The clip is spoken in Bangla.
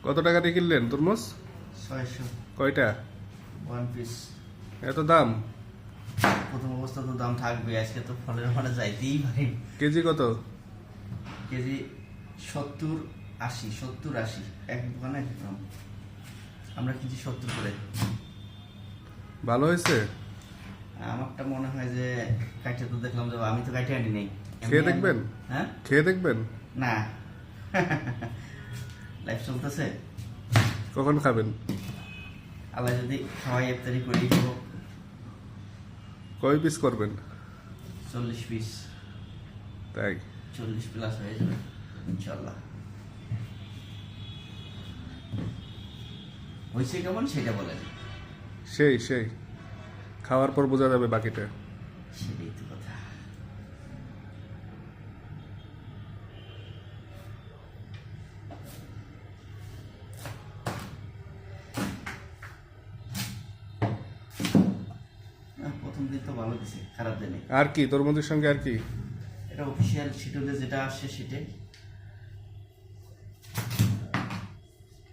কত টাকা দিয়ে কিনলেন তরমুজ? 600 কয়টা? 1 পিস। এত দাম? প্রথম অবস্থা তো দাম থাকবে, আজকে তো ফলের মানে যাইতেই পারি। কেজি কত? কেজি 70 80 70 80 এক দোকানে এক দাম। আমরা কিনছি 70 করে। ভালো হয়েছে? আমারটা মনে হয় যে কাইটে তো দেখলাম যে আমি তো কাইটে আনি নাই। খেয়ে দেখবেন? হ্যাঁ, খেয়ে দেখবেন? না লাইফ চলতেছে। কখন খাবেন? আল্লাহ যদি খাওয়াই ইফতারি করে দিব। কয় পিস করবেন? 40 পিস। তাই? 40 প্লাস হয়ে যাবে ইনশাল্লাহ। হয়েছে কেমন সেটা বলেন। সেই সেই খাওয়ার পর বোঝা যাবে বাকিটা। সেটাই তো কথা। প্রথম দিন তো ভালো দিছে, খারাপ দিনে। আর কি তরমুজের সঙ্গে আর কি? এটা অফিসিয়াল শিডিউলে যেটা আসছে সেটাই।